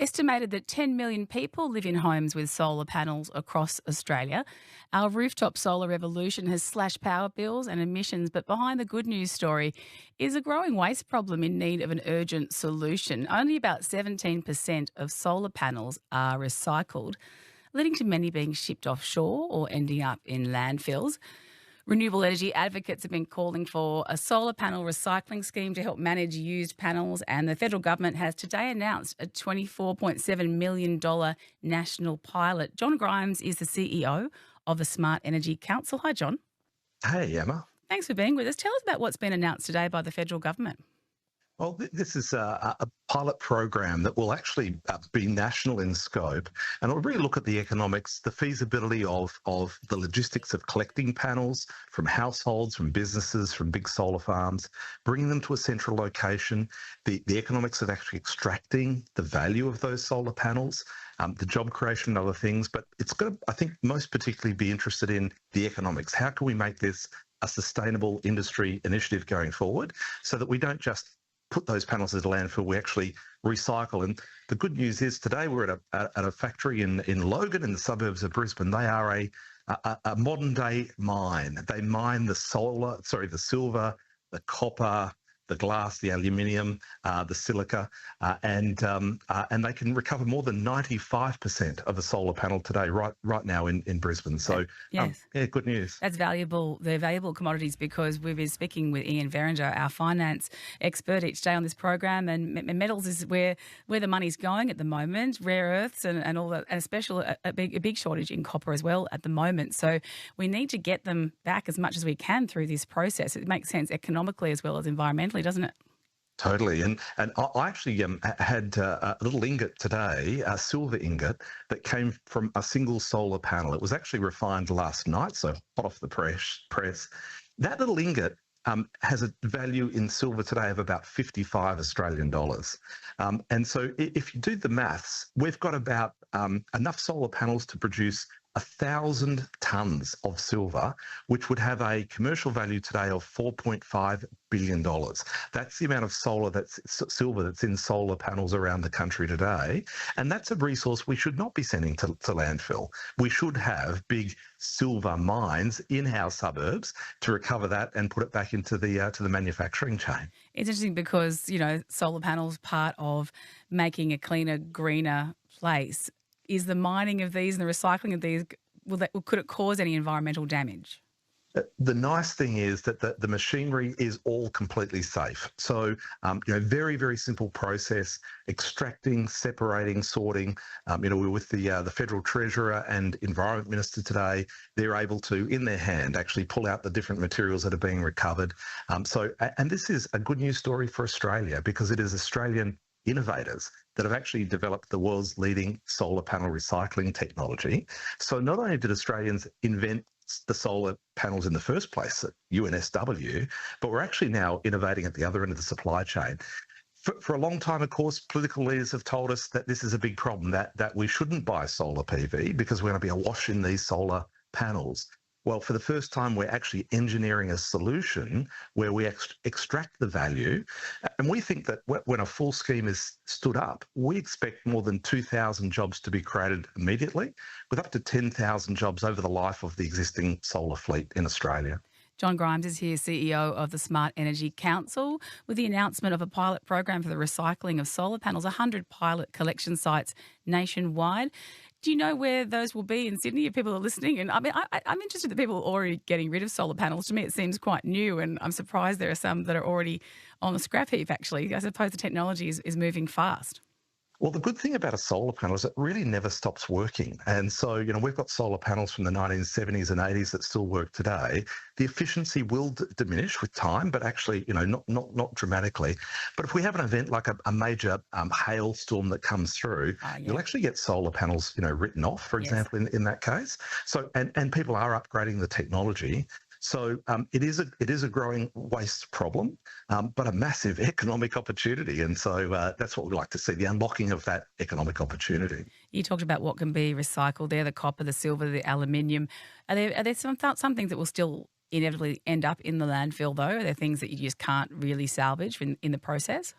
Estimated that 10 million people live in homes with solar panels across Australia. Our rooftop solar revolution has slashed power bills and emissions, but behind the good news story is a growing waste problem in need of an urgent solution. Only about 17% of solar panels are recycled, leading to many being shipped offshore or ending up in landfills. Renewable energy advocates have been calling for a solar panel recycling scheme to help manage used panels, and the federal government has today announced a $24.7 million national pilot. John Grimes is the CEO of the Smart Energy Council. Hi, John. Hey, Emma. Thanks for being with us. Tell us about what's been announced today by the federal government. Well, this is a pilot program that will actually be national in scope, and it'll really look at the economics, the feasibility of the logistics of collecting panels from households, from businesses, from big solar farms, bringing them to a central location, the economics of actually extracting the value of those solar panels, the job creation and other things. But it's going to, I think, most particularly be interested in the economics. How can we make this a sustainable industry initiative going forward so that we don't just put those panels into landfill, we actually recycle. And the good news is today we're at a factory in Logan in the suburbs of Brisbane. They are a modern day mine. They mine the silver, the copper, the glass, the aluminium, the silica, and they can recover more than 95% of a solar panel today, right now in Brisbane. So, yes. Good news. That's valuable. They're valuable commodities because we've been speaking with Ian Veringer, our finance expert, each day on this program, and metals is where the money's going at the moment, rare earths and all that, and especially a big shortage in copper as well at the moment. So we need to get them back as much as we can through this process. It makes sense economically as well as environmentally, doesn't it? Totally. And I actually had a little ingot today, a silver ingot, that came from a single solar panel. It was actually refined last night, so hot off the press. That little ingot has a value in silver today of about 55 Australian dollars. And so if you do the maths, we've got about enough solar panels to produce 1,000 tonnes of silver, which would have a commercial value today of $4.5 billion. That's the amount of silver that's in solar panels around the country today. And that's a resource we should not be sending to landfill. We should have big silver mines in our suburbs to recover that and put it back into the manufacturing chain. It's interesting because, solar panels part of making a cleaner, greener place. Is the mining of these and the recycling of these, could it cause any environmental damage? The nice thing is that the machinery is all completely safe. So, very, very simple process, extracting, separating, sorting. We're with the Federal Treasurer and Environment Minister today. They're able to, in their hand, actually pull out the different materials that are being recovered. And this is a good news story for Australia because it is Australian innovators that have actually developed the world's leading solar panel recycling technology. So not only did Australians invent the solar panels in the first place at UNSW, but we're actually now innovating at the other end of the supply chain. For a long time, of course, political leaders have told us that this is a big problem, that we shouldn't buy solar PV because we're going to be awash in these solar panels. Well, for the first time, we're actually engineering a solution where we extract the value. And we think that when a full scheme is stood up, we expect more than 2,000 jobs to be created immediately, with up to 10,000 jobs over the life of the existing solar fleet in Australia. John Grimes is here, CEO of the Smart Energy Council, with the announcement of a pilot program for the recycling of solar panels, 100 pilot collection sites nationwide. Do you know where those will be in Sydney if people are listening? And I'm interested that people are already getting rid of solar panels. To me, it seems quite new, and I'm surprised there are some that are already on the scrap heap, actually. I suppose the technology is moving fast. Well, the good thing about a solar panel is it really never stops working. And so, we've got solar panels from the 1970s and 80s that still work today. The efficiency will diminish with time, but actually, not dramatically. But if we have an event like a major hailstorm that comes through, you'll actually get solar panels, written off, for example, in that case. So, and people are upgrading the technology. So it is a growing waste problem, but a massive economic opportunity. And so that's what we like to see, the unlocking of that economic opportunity. You talked about what can be recycled there, the copper, the silver, the aluminium. Are there some things that will still inevitably end up in the landfill, though? Are there things that you just can't really salvage in the process?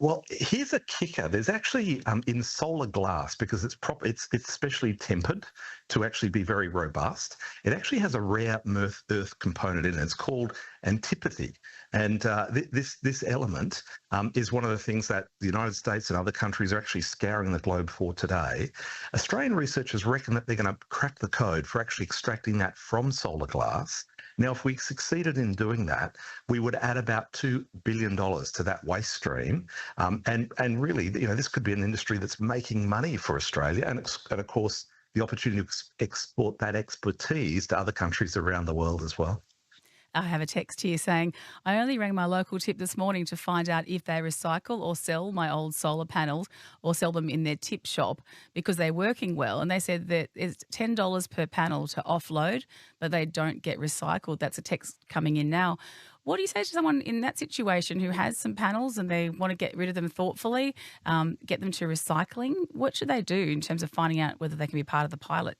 Well, here's a kicker. There's actually in solar glass because it's specially tempered to actually be very robust. It actually has a rare earth component in it. It's called antipathy, and this element is one of the things that the United States and other countries are actually scouring the globe for today. Australian researchers reckon that they're going to crack the code for actually extracting that from solar glass. Now, if we succeeded in doing that, we would add about $2 billion to that waste stream. And really, this could be an industry that's making money for Australia, and of course, the opportunity to export that expertise to other countries around the world as well. I have a text here saying, I only rang my local tip this morning to find out if they recycle or sell my old solar panels or sell them in their tip shop because they're working well. And they said that it's $10 per panel to offload, but they don't get recycled. That's a text coming in now. What do you say to someone in that situation who has some panels and they want to get rid of them thoughtfully, get them to recycling? What should they do in terms of finding out whether they can be part of the pilot?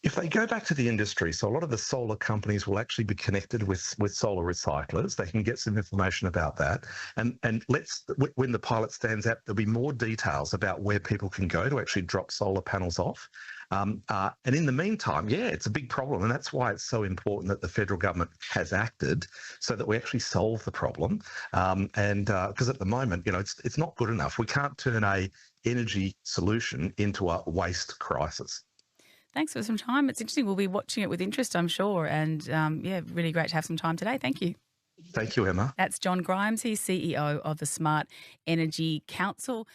If they go back to the industry, so a lot of the solar companies will actually be connected with solar recyclers. They can get some information about that. And when the pilot stands up, there'll be more details about where people can go to actually drop solar panels off. And in the meantime, yeah, it's a big problem. And that's why it's so important that the federal government has acted so that we actually solve the problem. And because at the moment, it's not good enough. We can't turn a energy solution into a waste crisis. Thanks for some time. It's interesting. We'll be watching it with interest, I'm sure. And yeah, really great to have some time today. Thank you. Thank you, Emma. That's John Grimes. He's CEO of the Smart Energy Council.